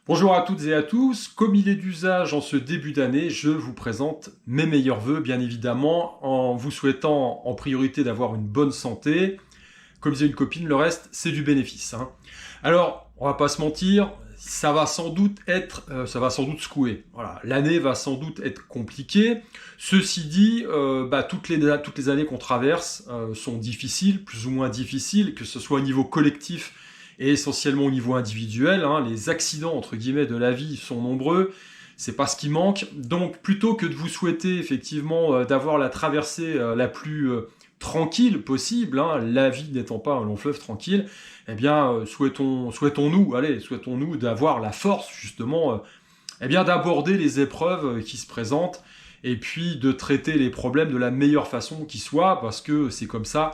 Bonjour à toutes et à tous, comme il est d'usage en ce début d'année, je vous présente mes meilleurs vœux, bien évidemment, en vous souhaitant en priorité d'avoir une bonne santé. Comme disait une copine, le reste, c'est du bénéfice, hein. Alors, on va pas se mentir, ça va sans doute secouer. Voilà, l'année va sans doute être compliquée. Ceci dit, toutes les années qu'on traverse sont difficiles, plus ou moins difficiles, que ce soit au niveau collectif et essentiellement au niveau individuel, hein. Les accidents entre guillemets de la vie sont nombreux. C'est pas ce qui manque. Donc, plutôt que de vous souhaiter effectivement d'avoir la traversée la plus tranquille possible, hein, la vie n'étant pas un long fleuve tranquille, eh bien, souhaitons-nous d'avoir la force justement, d'aborder les épreuves qui se présentent et puis de traiter les problèmes de la meilleure façon qui soit, parce que c'est comme ça,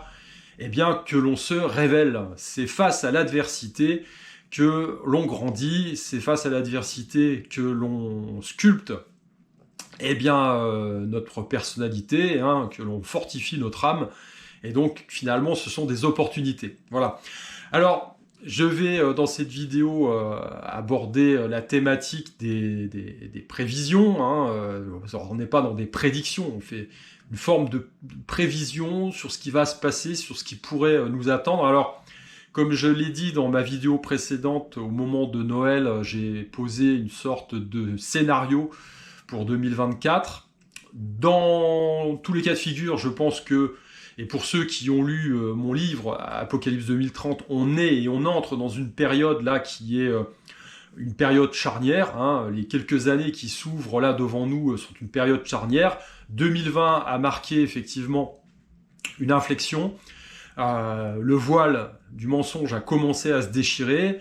que l'on se révèle. C'est face à l'adversité que l'on grandit, c'est face à l'adversité que l'on sculpte notre personnalité, hein, que l'on fortifie notre âme, et donc finalement ce sont des opportunités. Voilà. Alors, je vais dans cette vidéo aborder la thématique des prévisions, hein. On n'est pas dans des prédictions, on fait une forme de prévision sur ce qui va se passer, sur ce qui pourrait nous attendre. Alors, comme je l'ai dit dans ma vidéo précédente, au moment de Noël, j'ai posé une sorte de scénario pour 2024. Dans tous les cas de figure, je pense que, et pour ceux qui ont lu mon livre Apocalypse 2030, on est et on entre dans une période là qui est une période charnière, hein. Les quelques années qui s'ouvrent là devant nous sont une période charnière. 2020 a marqué effectivement une inflexion. Le voile du mensonge a commencé à se déchirer.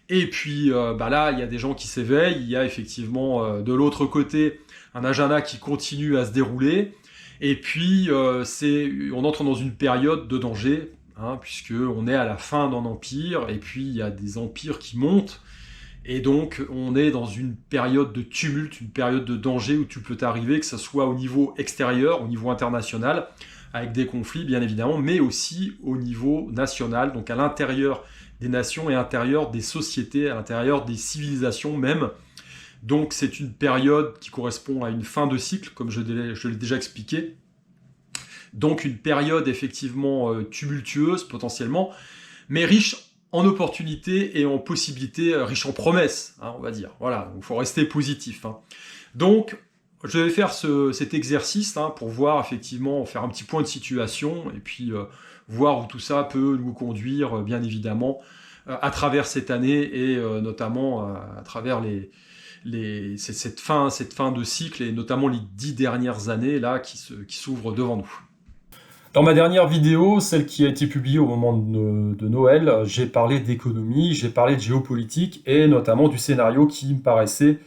Et puis là, il y a des gens qui s'éveillent. Il y a effectivement de l'autre côté un agenda qui continue à se dérouler. Et puis on entre dans une période de danger, hein, puisque on est à la fin d'un empire. Et puis il y a des empires qui montent. Et donc on est dans une période de tumulte, une période de danger où tout peut arriver, que ce soit au niveau extérieur, au niveau international, avec des conflits bien évidemment, mais aussi au niveau national, donc à l'intérieur des nations et à l'intérieur des sociétés, à l'intérieur des civilisations même. Donc c'est une période qui correspond à une fin de cycle, comme je l'ai déjà expliqué. Donc une période effectivement tumultueuse potentiellement, mais riche en opportunités et en possibilités, riche en promesses, hein, on va dire. Voilà, il faut rester positif, hein. Donc, je vais faire cet exercice, hein, pour voir effectivement, faire un petit point de situation et puis voir où tout ça peut nous conduire, bien évidemment, à travers cette année et notamment à travers cette fin de cycle et notamment les 10 dernières années là qui s'ouvrent devant nous. Dans ma dernière vidéo, celle qui a été publiée au moment de Noël, j'ai parlé d'économie, j'ai parlé de géopolitique et notamment du scénario qui me paraissait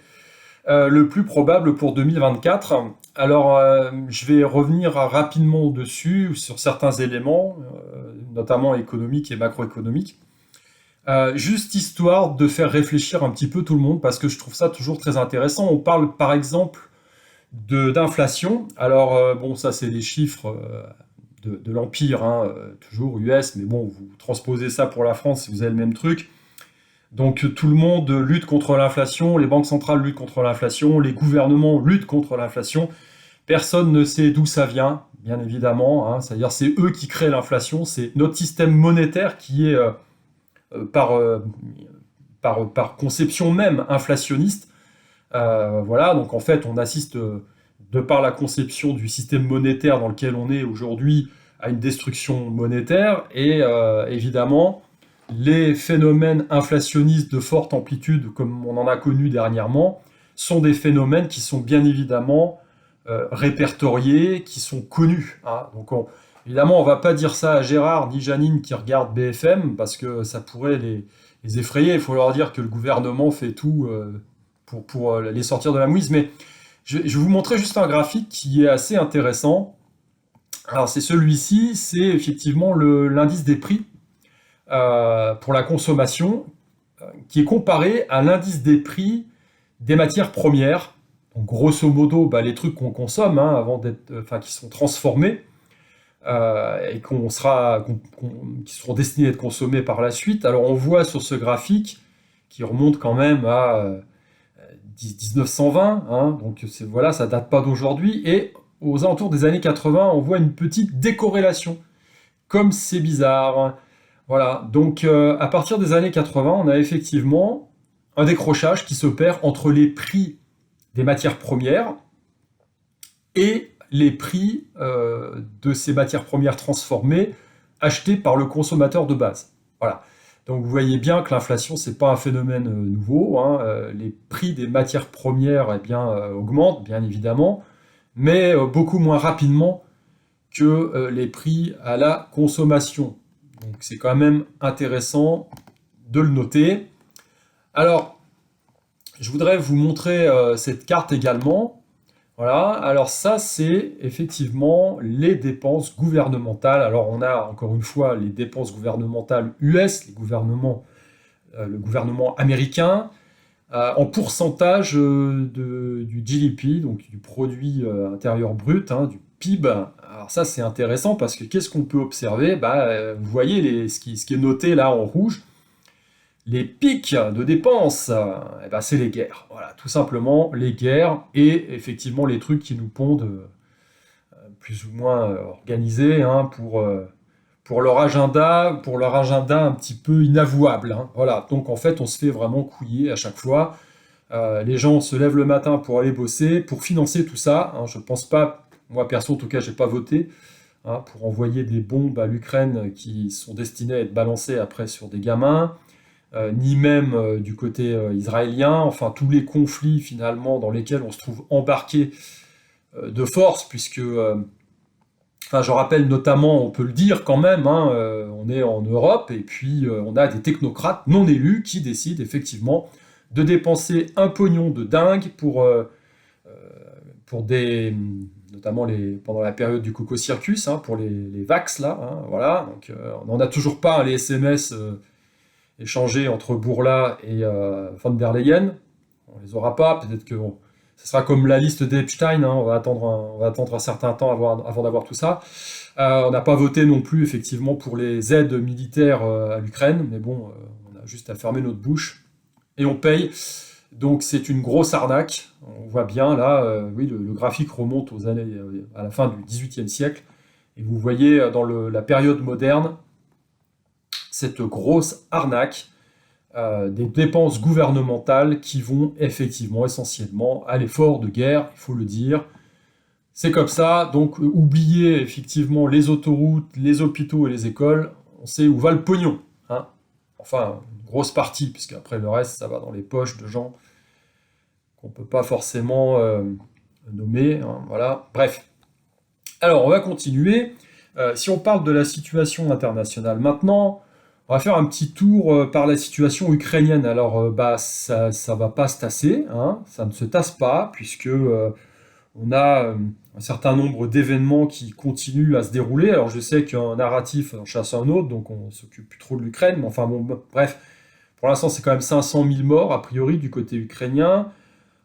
le plus probable pour 2024. Alors, je vais revenir rapidement dessus, sur certains éléments, notamment économiques et macroéconomiques. Juste histoire de faire réfléchir un petit peu tout le monde, parce que je trouve ça toujours très intéressant. On parle par exemple d'inflation. Alors, ça c'est les chiffres de l'Empire, hein, toujours US, mais bon, vous transposez ça pour la France, vous avez le même truc. Donc tout le monde lutte contre l'inflation, les banques centrales luttent contre l'inflation, les gouvernements luttent contre l'inflation. Personne ne sait d'où ça vient, bien évidemment, hein. C'est-à-dire c'est eux qui créent l'inflation, c'est notre système monétaire qui est par conception même inflationniste. Voilà, donc en fait on assiste de par la conception du système monétaire dans lequel on est aujourd'hui à une destruction monétaire et évidemment les phénomènes inflationnistes de forte amplitude, comme on en a connu dernièrement, sont des phénomènes qui sont bien évidemment répertoriés, qui sont connus, hein. Donc évidemment, on ne va pas dire ça à Gérard ni Janine qui regardent BFM, parce que ça pourrait les effrayer. Il faut leur dire que le gouvernement fait tout pour les sortir de la mouise. Mais je vais vous montrer juste un graphique qui est assez intéressant. Alors c'est celui-ci, c'est effectivement l'indice des prix pour la consommation, qui est comparé à l'indice des prix des matières premières. Donc, grosso modo, les trucs qu'on consomme, hein, qui sont transformés et qui seront destinés à être consommés par la suite. Alors on voit sur ce graphique, qui remonte quand même à 1920, hein, donc voilà, ça date pas d'aujourd'hui, et aux alentours des années 80, on voit une petite décorrélation, comme c'est bizarre. Voilà, donc à partir des années 80, on a effectivement un décrochage qui s'opère entre les prix des matières premières et les prix de ces matières premières transformées achetées par le consommateur de base. Voilà. Donc vous voyez bien que l'inflation, c'est pas un phénomène nouveau, hein. Les prix des matières premières augmentent, bien évidemment, mais beaucoup moins rapidement que les prix à la consommation. Donc c'est quand même intéressant de le noter. Alors, je voudrais vous montrer cette carte également. Voilà, alors ça c'est effectivement les dépenses gouvernementales. Alors on a encore une fois les dépenses gouvernementales US, le gouvernement américain, en pourcentage du GDP, donc du produit intérieur brut, hein, du PIB. Alors ça c'est intéressant parce que qu'est-ce qu'on peut observer? Vous voyez ce qui est noté là en rouge. Les pics de dépenses, c'est les guerres. Voilà, tout simplement les guerres et effectivement les trucs qui nous pondent plus ou moins organisés, hein, pour leur agenda un petit peu inavouable, hein. Voilà, donc en fait on se fait vraiment couiller à chaque fois. Les gens se lèvent le matin pour aller bosser, pour financer tout ça, hein. Je pense pas, moi perso en tout cas, j'ai pas voté, hein, pour envoyer des bombes à l'Ukraine qui sont destinées à être balancées après sur des gamins. Ni même du côté israélien, enfin tous les conflits finalement dans lesquels on se trouve embarqué de force, puisque, je rappelle notamment, on peut le dire quand même, hein, on est en Europe, et puis on a des technocrates non élus qui décident effectivement de dépenser un pognon de dingue pour notamment pendant la période du Coco Circus, hein, pour les vax là, hein, voilà, donc on n'en a toujours pas, hein, les SMS échangés entre Bourla et von der Leyen. On les aura pas, peut-être que ce sera comme la liste d'Epstein, hein, on va attendre un certain temps avant d'avoir tout ça. On n'a pas voté non plus effectivement pour les aides militaires à l'Ukraine, mais bon, on a juste à fermer notre bouche et on paye. Donc c'est une grosse arnaque. On voit bien là, oui, le graphique remonte aux années à la fin du XVIIIe siècle, et vous voyez dans la période moderne cette grosse arnaque des dépenses gouvernementales qui vont effectivement essentiellement à l'effort de guerre, il faut le dire. C'est comme ça, donc oubliez effectivement les autoroutes, les hôpitaux et les écoles, on sait où va le pognon, hein. Enfin, une grosse partie, puisque après le reste, ça va dans les poches de gens qu'on ne peut pas forcément nommer, hein, voilà. Bref. Alors, on va continuer. Si on parle de la situation internationale maintenant, on va faire un petit tour par la situation ukrainienne. Alors, ça va pas se tasser, hein, ça ne se tasse pas, puisque on a un certain nombre d'événements qui continuent à se dérouler. Alors, je sais qu'un narratif en chasse un autre, donc on s'occupe plus trop de l'Ukraine, mais enfin bon, bref, pour l'instant, c'est quand même 500 000 morts, a priori, du côté ukrainien.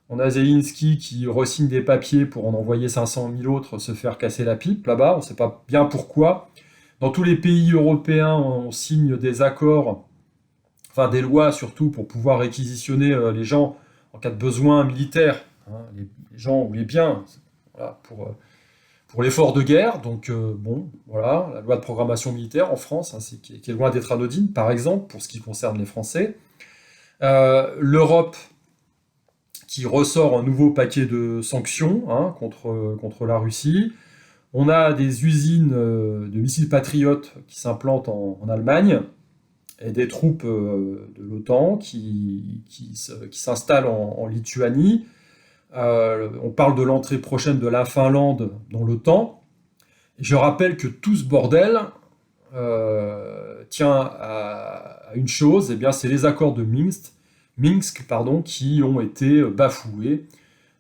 On a Zelensky qui re-signe des papiers pour en envoyer 500 000 autres se faire casser la pipe là-bas, on ne sait pas bien pourquoi. Dans tous les pays européens, on signe des accords, enfin des lois surtout, pour pouvoir réquisitionner les gens en cas de besoin militaire, hein, les gens ou les biens, voilà, pour l'effort de guerre. Donc bon, voilà, la loi de programmation militaire en France, hein, qui est loin d'être anodine, par exemple, pour ce qui concerne les Français. L'Europe qui ressort un nouveau paquet de sanctions, hein, contre la Russie. On a des usines de missiles patriotes qui s'implantent en Allemagne, et des troupes de l'OTAN qui s'installent en Lituanie. On parle de l'entrée prochaine de la Finlande dans l'OTAN. Et je rappelle que tout ce bordel tient à une chose, eh bien, c'est les accords de Minsk, qui ont été bafoués.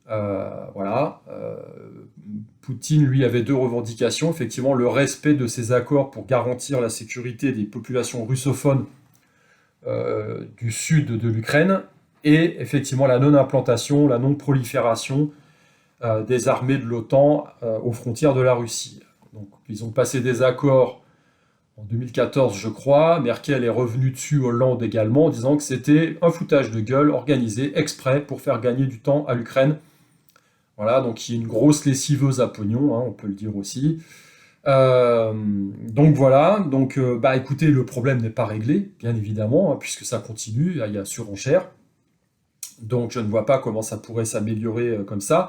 Voilà. Poutine, lui, avait deux revendications. Effectivement, le respect de ces accords pour garantir la sécurité des populations russophones du sud de l'Ukraine, et effectivement la non-implantation, la non-prolifération des armées de l'OTAN aux frontières de la Russie. Donc, ils ont passé des accords en 2014, je crois. Merkel est revenue dessus, Hollande également, en disant que c'était un foutage de gueule organisé exprès pour faire gagner du temps à l'Ukraine. Voilà, donc il y a une grosse lessiveuse à pognon, hein, on peut le dire aussi. Donc voilà, donc bah écoutez, le problème n'est pas réglé, bien évidemment, hein, puisque ça continue, il y a surenchère. Donc je ne vois pas comment ça pourrait s'améliorer comme ça.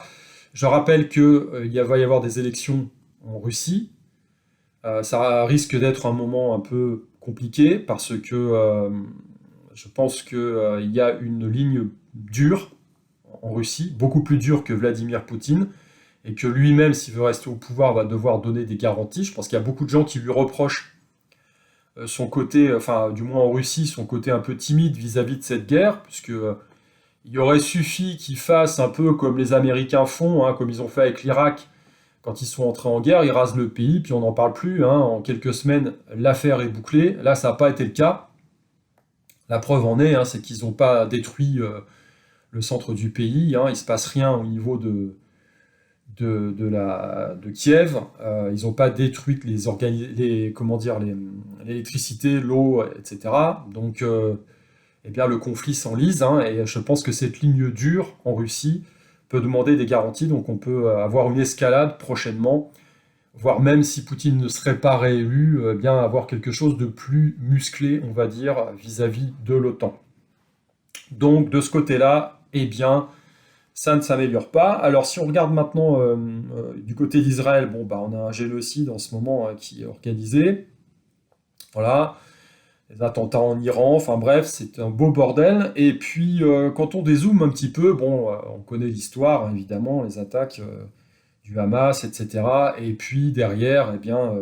Je rappelle qu'il va y avoir des élections en Russie. Ça risque d'être un moment un peu compliqué parce que je pense qu'il y a une ligne dure en Russie, beaucoup plus dure que Vladimir Poutine, et que lui-même, s'il veut rester au pouvoir, va devoir donner des garanties. Je pense qu'il y a beaucoup de gens qui lui reprochent son côté, enfin du moins en Russie, son côté un peu timide vis-à-vis de cette guerre, puisque il aurait suffi qu'ils fassent un peu comme les Américains font, hein, comme ils ont fait avec l'Irak quand ils sont entrés en guerre, ils rasent le pays, puis on n'en parle plus, hein. En quelques semaines, l'affaire est bouclée. Là, ça n'a pas été le cas. La preuve en est, hein, c'est qu'ils n'ont pas détruit le centre du pays, hein. Il ne se passe rien au niveau de Kiev. Ils n'ont pas détruit comment dire, l'électricité, l'eau, etc. Donc, eh bien, le conflit s'enlise, hein, et je pense que cette ligne dure en Russie peut demander des garanties, donc on peut avoir une escalade prochainement, voire même si Poutine ne serait pas réélu, bien avoir quelque chose de plus musclé, on va dire, vis-à-vis de l'OTAN. Donc de ce côté-là, eh bien, ça ne s'améliore pas. Alors si on regarde maintenant du côté d'Israël, bon, bah, on a un génocide en ce moment qui est organisé. Voilà, les attentats en Iran, enfin bref, c'est un beau bordel. Et puis quand on dézoome un petit peu, bon, on connaît l'histoire, hein, évidemment, les attaques du Hamas, etc. Et puis derrière, eh bien,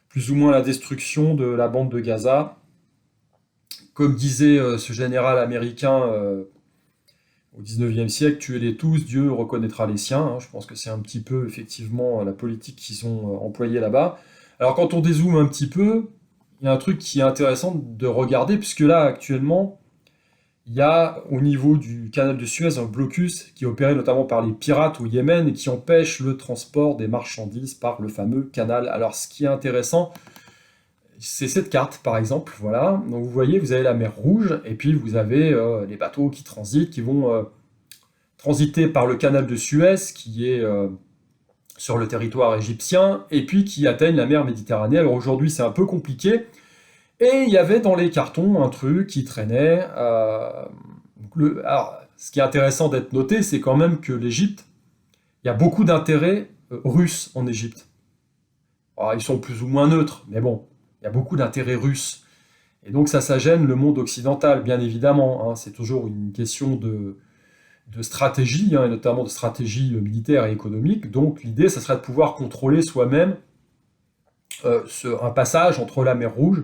plus ou moins la destruction de la bande de Gaza. Comme disait ce général américain au 19e siècle, tuez-les tous, Dieu reconnaîtra les siens, hein. Je pense que c'est un petit peu effectivement la politique qu'ils ont employée là-bas. Alors quand on dézoome un petit peu, il y a un truc qui est intéressant de regarder, puisque là actuellement, il y a au niveau du canal de Suez un blocus qui est opéré notamment par les pirates au Yémen et qui empêche le transport des marchandises par le fameux canal. Alors ce qui est intéressant, c'est cette carte par exemple, voilà. Donc vous voyez, vous avez la mer Rouge et puis vous avez les bateaux qui transitent, qui vont transiter par le canal de Suez qui est sur le territoire égyptien et puis qui atteignent la mer Méditerranée. Alors aujourd'hui c'est un peu compliqué. Et il y avait dans les cartons un truc qui traînait. Alors, ce qui est intéressant d'être noté, c'est quand même que l'Égypte, il y a beaucoup d'intérêts russes en Égypte. Alors, ils sont plus ou moins neutres, mais bon, il y a beaucoup d'intérêts russes. Et donc ça gêne le monde occidental, bien évidemment, hein. C'est toujours une question de stratégie, hein, et notamment de stratégie militaire et économique. Donc l'idée, ça serait de pouvoir contrôler soi-même un passage entre la mer Rouge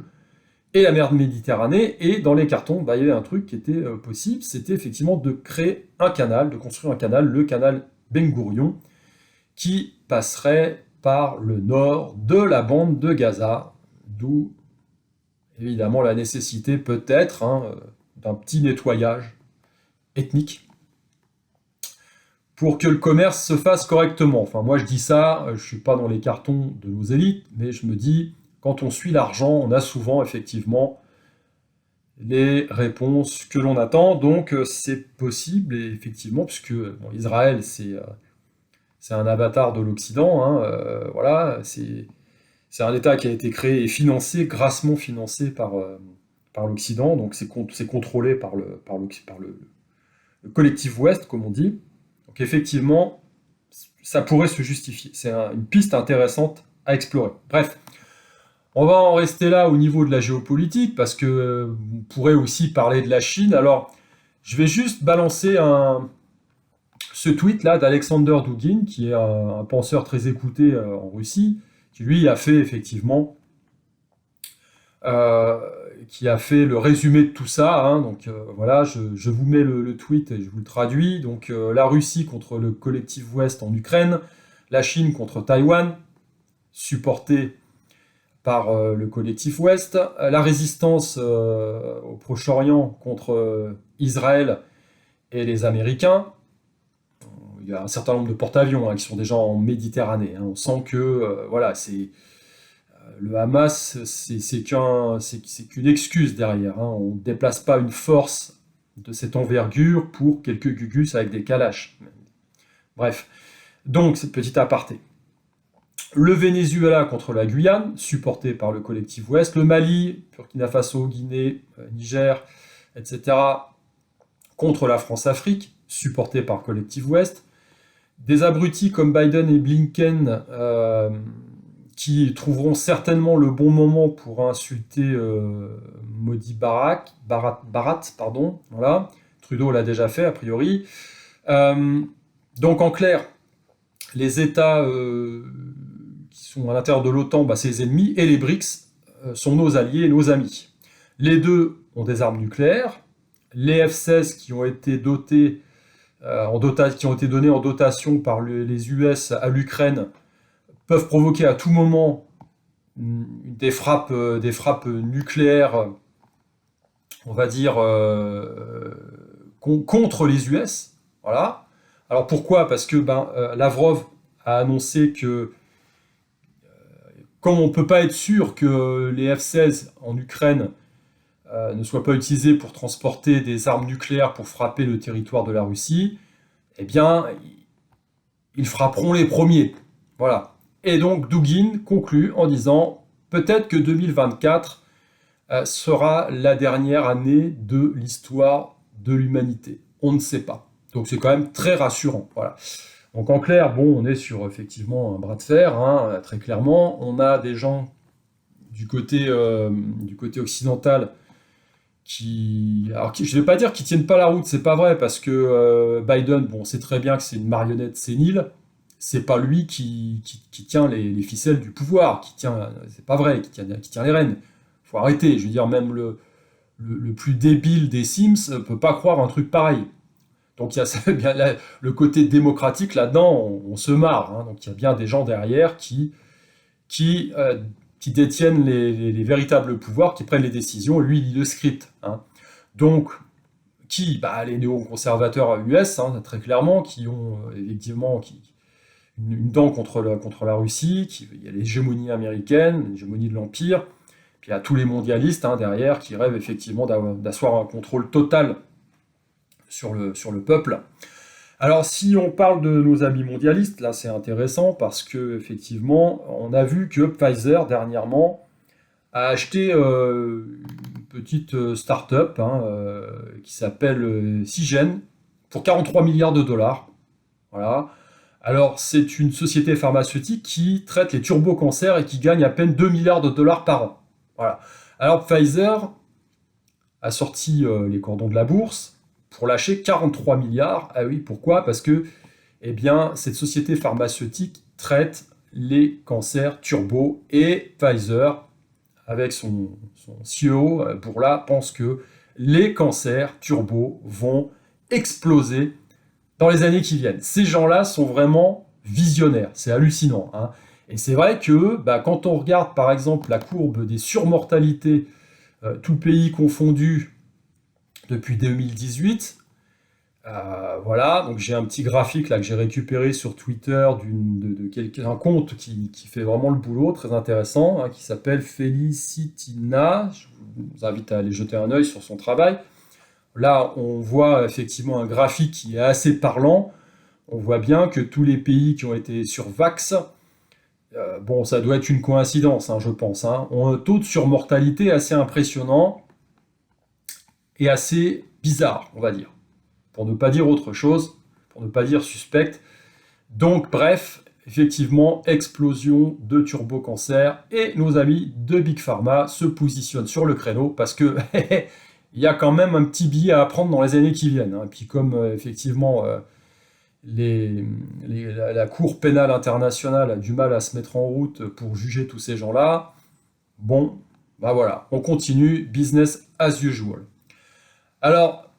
et la mer Méditerranée, et dans les cartons, bah, il y avait un truc qui était possible, c'était effectivement de créer un canal, de construire un canal, le canal Ben Gourion, qui passerait par le nord de la bande de Gaza, d'où évidemment la nécessité peut-être, hein, d'un petit nettoyage ethnique pour que le commerce se fasse correctement. Enfin moi je dis ça, je ne suis pas dans les cartons de nos élites, mais je me dis, quand on suit l'argent, on a souvent effectivement les réponses que l'on attend, donc c'est possible, et effectivement, puisque bon, Israël, c'est un avatar de l'Occident, hein, voilà, c'est un État qui a été créé et financé, grassement financé par l'Occident, donc c'est contrôlé par le collectif Ouest, comme on dit. Donc effectivement, ça pourrait se justifier. C'est une piste intéressante à explorer. Bref, on va en rester là au niveau de la géopolitique, parce que on pourrait aussi parler de la Chine. Alors, je vais juste balancer ce tweet-là d'Alexander Dugin, qui est un penseur très écouté en Russie, qui lui a fait effectivement, euh, qui a fait le résumé de tout ça, hein. Donc voilà, je vous mets le tweet et je vous le traduis. Donc la Russie contre le collectif Ouest en Ukraine, la Chine contre Taïwan, supportée par le collectif Ouest, la résistance au Proche-Orient contre Israël et les Américains. Il y a un certain nombre de porte-avions, hein, qui sont déjà en Méditerranée, hein. On sent que voilà, Le Hamas, c'est qu'une excuse derrière, hein. On ne déplace pas une force de cette envergure pour quelques gugus avec des kalash. Bref, donc cette petite aparté. Le Venezuela contre la Guyane, supporté par le collectif Ouest. Le Mali, Burkina Faso, Guinée, Niger, etc. contre la France-Afrique, supporté par le collectif Ouest. Des abrutis comme Biden et Blinken qui trouveront certainement le bon moment pour insulter Modi Barat, pardon, voilà. Trudeau l'a déjà fait a priori. Donc en clair, les États qui sont à l'intérieur de l'OTAN, c'est les ennemis, et les BRICS sont nos alliés et nos amis. Les deux ont des armes nucléaires. Les F-16 qui ont été dotés qui ont été donnés en dotation par les US à l'Ukraine peuvent provoquer à tout moment des frappes nucléaires, on va dire, contre les US. Voilà. Alors pourquoi ? Parce que Lavrov a annoncé que, comme on ne peut pas être sûr que les F-16 en Ukraine ne soient pas utilisés pour transporter des armes nucléaires pour frapper le territoire de la Russie, eh bien, ils frapperont les premiers. Voilà. Et donc Dugin conclut en disant « Peut-être que 2024 sera la dernière année de l'histoire de l'humanité. On ne sait pas. » Donc c'est quand même très rassurant. Voilà. Donc en clair, bon, on est sur effectivement un bras de fer, hein, très clairement. On a des gens du côté occidental alors, je ne vais pas dire qu'ils tiennent pas la route, c'est pas vrai, parce que Biden, bon, on sait très bien que c'est une marionnette sénile, c'est pas lui qui tient les ficelles du pouvoir, c'est pas vrai, qui tient les rênes. Faut arrêter, je veux dire, même le plus débile des Sims peut pas croire un truc pareil. Donc il y a bien le côté démocratique là-dedans, on se marre, hein. Donc il y a bien des gens derrière qui détiennent les véritables pouvoirs, qui prennent les décisions, et lui, il lit le script. Hein. Donc, les néoconservateurs US, hein, très clairement, qui ont effectivement une dent contre la Russie, il y a l'hégémonie américaine, l'hégémonie de l'Empire, puis il y a tous les mondialistes derrière qui rêvent effectivement d'asseoir un contrôle total sur le peuple. Alors, si on parle de nos amis mondialistes, là c'est intéressant parce que effectivement, on a vu que Pfizer dernièrement a acheté une petite start-up qui s'appelle Seagen pour 43 milliards de dollars. Voilà. Alors, c'est une société pharmaceutique qui traite les turbocancers et qui gagne à peine 2 milliards de dollars par an. Voilà. Alors, Pfizer a sorti les cordons de la bourse pour lâcher 43 milliards. Ah oui, pourquoi ? Parce que cette société pharmaceutique traite les cancers turbo et Pfizer, avec son CEO, Bourla, pense que les cancers turbo vont exploser dans les années qui viennent. Ces gens-là sont vraiment visionnaires, c'est hallucinant. Hein. Et c'est vrai que quand on regarde par exemple la courbe des surmortalités, tout pays confondu, depuis 2018, voilà, donc j'ai un petit graphique là que j'ai récupéré sur Twitter d'un compte qui fait vraiment le boulot, très intéressant, hein, qui s'appelle Felicitina. Je vous invite à aller jeter un œil sur son travail. Là, on voit effectivement un graphique qui est assez parlant. On voit bien que tous les pays qui ont été survax, bon, ça doit être une coïncidence, je pense, ont un taux de surmortalité assez impressionnant et assez bizarre, on va dire, pour ne pas dire autre chose, pour ne pas dire suspect. Donc bref, effectivement, explosion de turbocancer, et nos amis de Big Pharma se positionnent sur le créneau, parce que il y a quand même un petit billet à prendre dans les années qui viennent. Et puis comme effectivement la Cour pénale internationale a du mal à se mettre en route pour juger tous ces gens-là, bon, voilà, on continue, business as usual. Alors,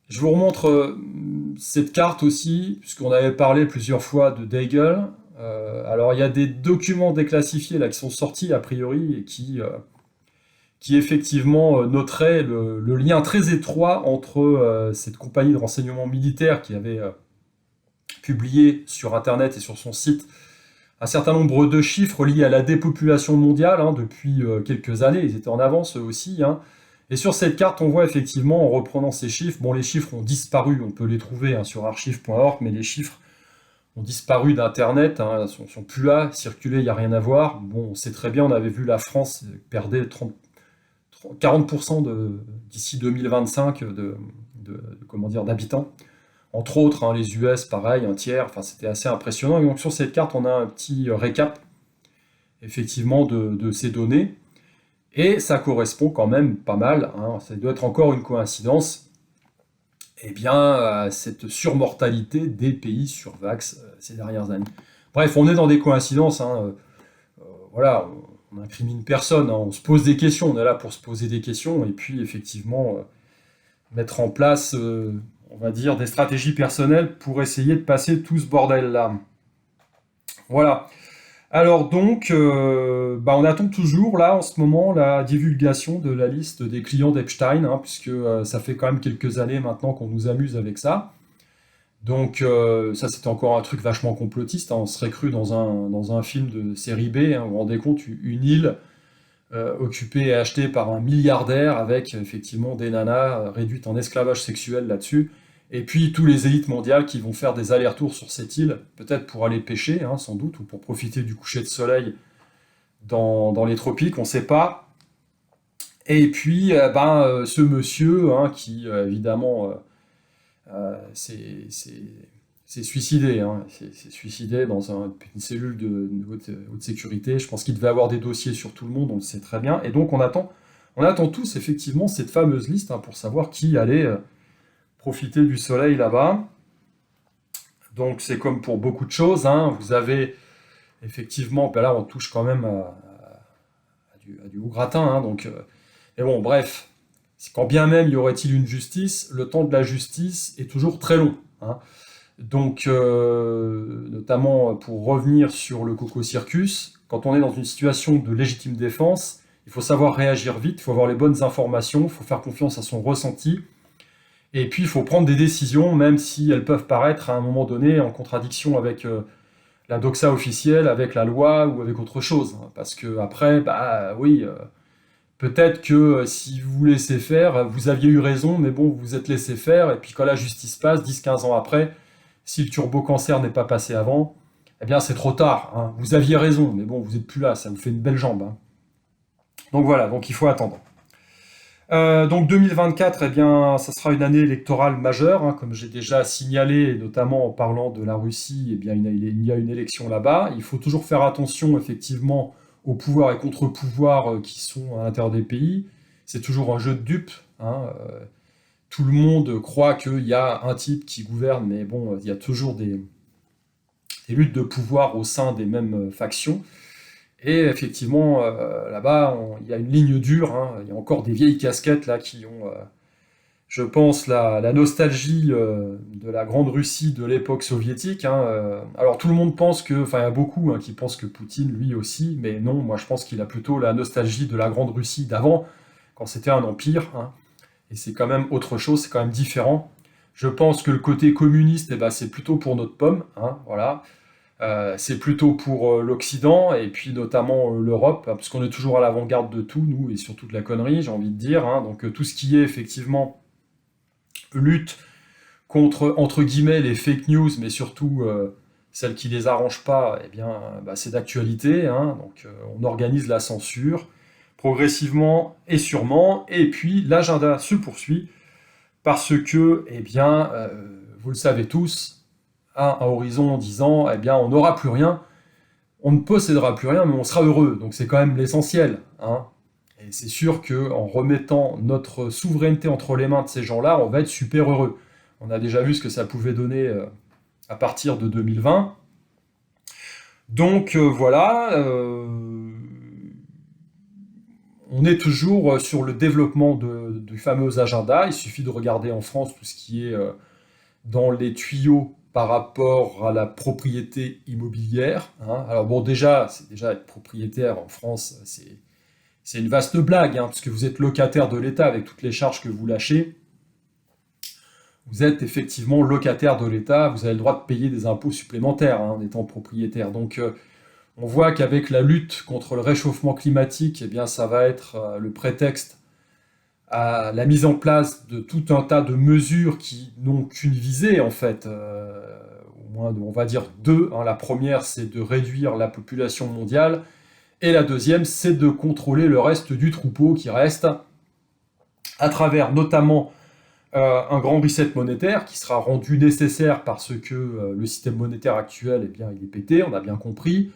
je vous remontre cette carte aussi, puisqu'on avait parlé plusieurs fois de Deagel. Alors, il y a des documents déclassifiés là, qui sont sortis, a priori, et qui effectivement noteraient le lien très étroit entre cette compagnie de renseignement militaire qui avait publié sur Internet et sur son site un certain nombre de chiffres liés à la dépopulation mondiale depuis quelques années. Ils étaient en avance eux aussi. Et sur cette carte, on voit effectivement, en reprenant ces chiffres, bon, les chiffres ont disparu, on peut les trouver sur archive.org, mais les chiffres ont disparu d'Internet, sont plus là, circuler, il n'y a rien à voir. Bon, on sait très bien, on avait vu la France perdre 40% d'ici 2025 comment dire, d'habitants. Entre autres, les US, pareil, un tiers, enfin c'était assez impressionnant. Et donc sur cette carte, on a un petit récap, effectivement, de ces données. Et ça correspond quand même pas mal, ça doit être encore une coïncidence, eh bien, à cette surmortalité des pays survax ces dernières années. Bref, on est dans des coïncidences, voilà, on n'incrimine personne, on se pose des questions, on est là pour se poser des questions, et puis effectivement, mettre en place, on va dire, des stratégies personnelles pour essayer de passer tout ce bordel-là. Voilà. Alors donc, on attend toujours là en ce moment la divulgation de la liste des clients d'Epstein, puisque ça fait quand même quelques années maintenant qu'on nous amuse avec ça. Donc ça c'était encore un truc vachement complotiste, on serait cru dans un film de série B, vous vous rendez compte, une île occupée et achetée par un milliardaire avec effectivement des nanas réduites en esclavage sexuel là-dessus. Et puis tous les élites mondiales qui vont faire des allers-retours sur cette île, peut-être pour aller pêcher, sans doute, ou pour profiter du coucher de soleil dans les tropiques, on ne sait pas. Et puis, ce monsieur, qui évidemment s'est suicidé, s'est suicidé dans une cellule de haute sécurité. Je pense qu'il devait avoir des dossiers sur tout le monde, on le sait très bien. Et donc on attend tous effectivement cette fameuse liste pour savoir qui allait profiter du soleil là-bas. Donc c'est comme pour beaucoup de choses, vous avez effectivement, là on touche quand même à du haut gratin, mais bon, bref, quand bien même y aurait-il une justice, le temps de la justice est toujours très long. Donc, notamment pour revenir sur le Coco Circus, quand on est dans une situation de légitime défense, il faut savoir réagir vite, il faut avoir les bonnes informations, il faut faire confiance à son ressenti, et puis il faut prendre des décisions, même si elles peuvent paraître à un moment donné en contradiction avec la doxa officielle, avec la loi ou avec autre chose. Parce que après, oui, peut-être que si vous laissez faire, vous aviez eu raison, mais bon, vous vous êtes laissé faire, et puis quand la justice passe, 10-15 ans après, si le turbo-cancer n'est pas passé avant, eh bien c'est trop tard. Vous aviez raison, mais bon, vous n'êtes plus là, ça vous fait une belle jambe. Donc voilà, donc il faut attendre. Donc 2024, eh bien, ça sera une année électorale majeure, comme j'ai déjà signalé, notamment en parlant de la Russie, eh bien, il y a une élection là-bas. Il faut toujours faire attention, effectivement, aux pouvoirs et contre-pouvoirs qui sont à l'intérieur des pays. C'est toujours un jeu de dupes. Tout le monde croit qu'il y a un type qui gouverne, mais bon, il y a toujours des luttes de pouvoir au sein des mêmes factions. Et effectivement, là-bas, il y a une ligne dure, il y a encore des vieilles casquettes là qui ont, je pense, la nostalgie de la Grande Russie de l'époque soviétique. Alors tout le monde pense que, enfin il y a beaucoup qui pensent que Poutine, lui aussi, mais non, moi je pense qu'il a plutôt la nostalgie de la Grande Russie d'avant, quand c'était un empire, et c'est quand même autre chose, c'est quand même différent. Je pense que le côté communiste, c'est plutôt pour notre pomme, voilà. C'est plutôt pour l'Occident et puis notamment l'Europe, parce qu'on est toujours à l'avant-garde de tout, nous, et surtout de la connerie, j'ai envie de dire. Donc tout ce qui est effectivement lutte contre, entre guillemets, les fake news, mais surtout celles qui les arrangent pas, eh bien, c'est d'actualité. Donc on organise la censure progressivement et sûrement, et puis l'agenda se poursuit parce que, eh bien, vous le savez tous, à horizon 10 ans, eh bien, on n'aura plus rien, on ne possédera plus rien, mais on sera heureux. Donc c'est quand même l'essentiel. Et c'est sûr qu'en remettant notre souveraineté entre les mains de ces gens-là, on va être super heureux. On a déjà vu ce que ça pouvait donner à partir de 2020. Donc voilà, on est toujours sur le développement du fameux agenda. Il suffit de regarder en France tout ce qui est dans les tuyaux par rapport à la propriété immobilière. Alors bon, déjà être propriétaire en France, c'est une vaste blague, parce que vous êtes locataire de l'État avec toutes les charges que vous lâchez. Vous êtes effectivement locataire de l'État, vous avez le droit de payer des impôts supplémentaires en étant propriétaire. Donc On voit qu'avec la lutte contre le réchauffement climatique, eh bien, ça va être le prétexte à la mise en place de tout un tas de mesures qui n'ont qu'une visée, en fait, au moins, on va dire deux, hein. La première, c'est de réduire la population mondiale, et la deuxième, c'est de contrôler le reste du troupeau qui reste, à travers notamment un grand reset monétaire qui sera rendu nécessaire parce que le système monétaire actuel, eh bien, il est pété, on a bien compris,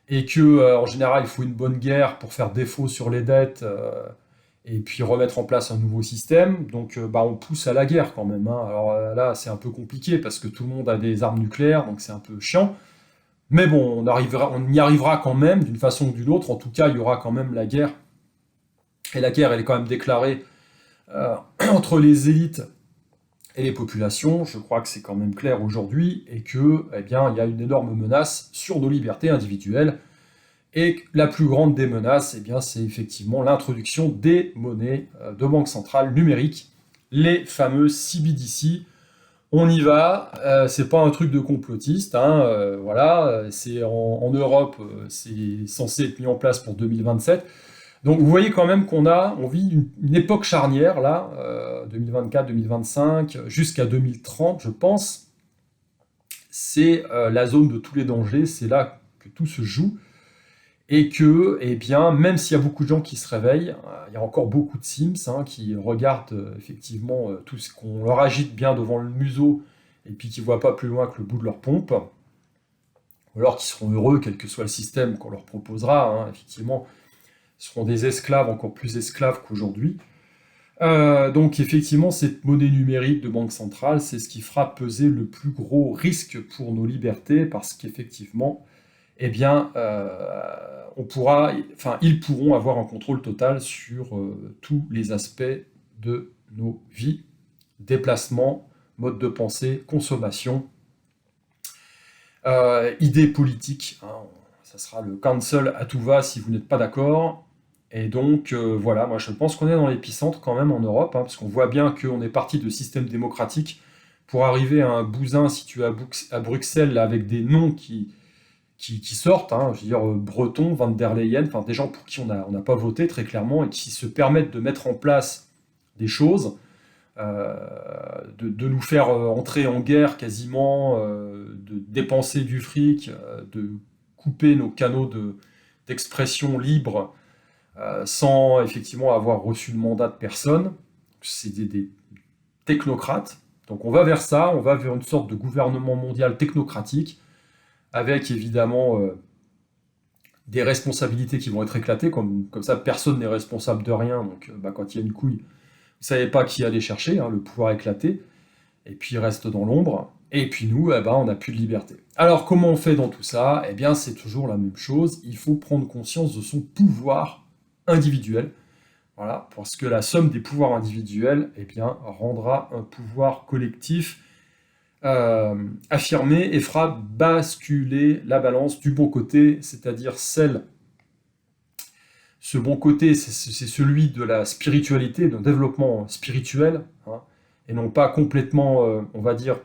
et que en général, il faut une bonne guerre pour faire défaut sur les dettes et puis remettre en place un nouveau système. Donc, on pousse à la guerre quand même, hein. Alors là, c'est un peu compliqué parce que tout le monde a des armes nucléaires, donc c'est un peu chiant. Mais bon, on y arrivera quand même d'une façon ou d'une autre. En tout cas, il y aura quand même la guerre. Et la guerre, elle est quand même déclarée entre les élites et les populations. Je crois que c'est quand même clair aujourd'hui et que, eh bien, il y a une énorme menace sur nos libertés individuelles. Et la plus grande des menaces, eh bien, c'est effectivement l'introduction des monnaies de banque centrale numériques, les fameux CBDC. On y va, c'est pas un truc de complotiste, hein, voilà, c'est en Europe, c'est censé être mis en place pour 2027. Donc vous voyez quand même on vit une époque charnière là, 2024, 2025, jusqu'à 2030, je pense. C'est la zone de tous les dangers, c'est là que tout se joue. Et que, eh bien, même s'il y a beaucoup de gens qui se réveillent, il y a encore beaucoup de Sims qui regardent effectivement tout ce qu'on leur agite bien devant le museau et puis qui ne voient pas plus loin que le bout de leur pompe, ou alors qui seront heureux, quel que soit le système qu'on leur proposera, hein, effectivement, seront des esclaves, encore plus esclaves qu'aujourd'hui. Donc effectivement, cette monnaie numérique de banque centrale, c'est ce qui fera peser le plus gros risque pour nos libertés, parce qu'effectivement, eh bien, ils pourront avoir un contrôle total sur tous les aspects de nos vies, déplacement, mode de pensée, consommation, idées politiques, hein. Ça sera le cancel à tout va si vous n'êtes pas d'accord. Et donc, voilà, moi je pense qu'on est dans l'épicentre quand même en Europe, hein, parce qu'on voit bien qu'on est parti de systèmes démocratiques pour arriver à un bousin situé à Bruxelles là, avec des noms qui sortent, hein, je veux dire Breton, Van der Leyen, enfin des gens pour qui on n'a pas voté très clairement et qui se permettent de mettre en place des choses, de nous faire entrer en guerre quasiment, de dépenser du fric, de couper nos canaux d'expression libre sans effectivement avoir reçu le mandat de personne. C'est des technocrates. Donc on va vers ça, on va vers une sorte de gouvernement mondial technocratique, avec évidemment des responsabilités qui vont être éclatées, comme ça personne n'est responsable de rien, donc quand il y a une couille, vous ne savez pas qui aller chercher, hein, le pouvoir éclaté, et puis il reste dans l'ombre, et puis nous, on n'a plus de liberté. Alors comment on fait dans tout ça? Eh bien c'est toujours la même chose, il faut prendre conscience de son pouvoir individuel, voilà, parce que la somme des pouvoirs individuels, eh bien, rendra un pouvoir collectif affirmé et fera basculer la balance du bon côté, c'est-à-dire ce bon côté, c'est celui de la spiritualité, d'un développement spirituel, hein, et non pas complètement, on va dire,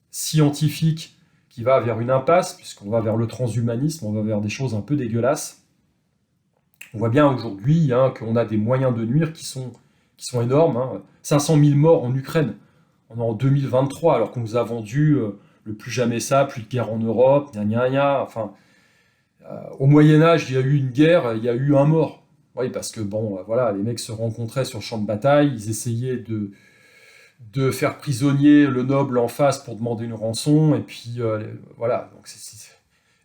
scientifique, qui va vers une impasse, puisqu'on va vers le transhumanisme, on va vers des choses un peu dégueulasses. On voit bien aujourd'hui qu'on a des moyens de nuire qui sont énormes, hein. 500 000 morts en Ukraine. On est en 2023, alors qu'on nous a vendu le plus jamais ça, plus de guerre en Europe, gna gna gna. Enfin, au Moyen-Âge, il y a eu une guerre, il y a eu un mort. Oui, parce que voilà, les mecs se rencontraient sur le champ de bataille, ils essayaient de faire prisonnier le noble en face pour demander une rançon, et puis voilà. Donc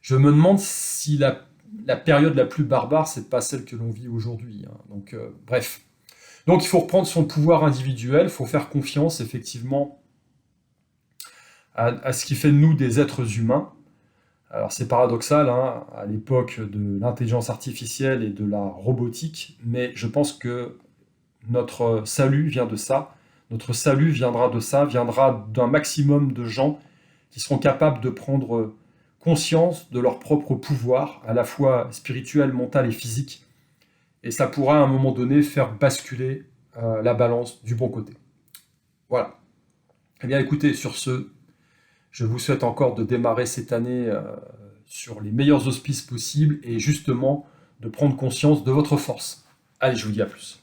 je me demande si la période la plus barbare, c'est pas celle que l'on vit aujourd'hui, hein. Donc, bref. Donc il faut reprendre son pouvoir individuel, il faut faire confiance effectivement à ce qui fait de nous des êtres humains. Alors c'est paradoxal, hein, à l'époque de l'intelligence artificielle et de la robotique, mais je pense que notre salut vient de ça. Notre salut viendra de ça, viendra d'un maximum de gens qui seront capables de prendre conscience de leur propre pouvoir, à la fois spirituel, mental et physique. Et ça pourra à un moment donné faire basculer la balance du bon côté. Voilà. Eh bien écoutez, sur ce, je vous souhaite encore de démarrer cette année sur les meilleurs auspices possibles et justement de prendre conscience de votre force. Allez, je vous dis à plus.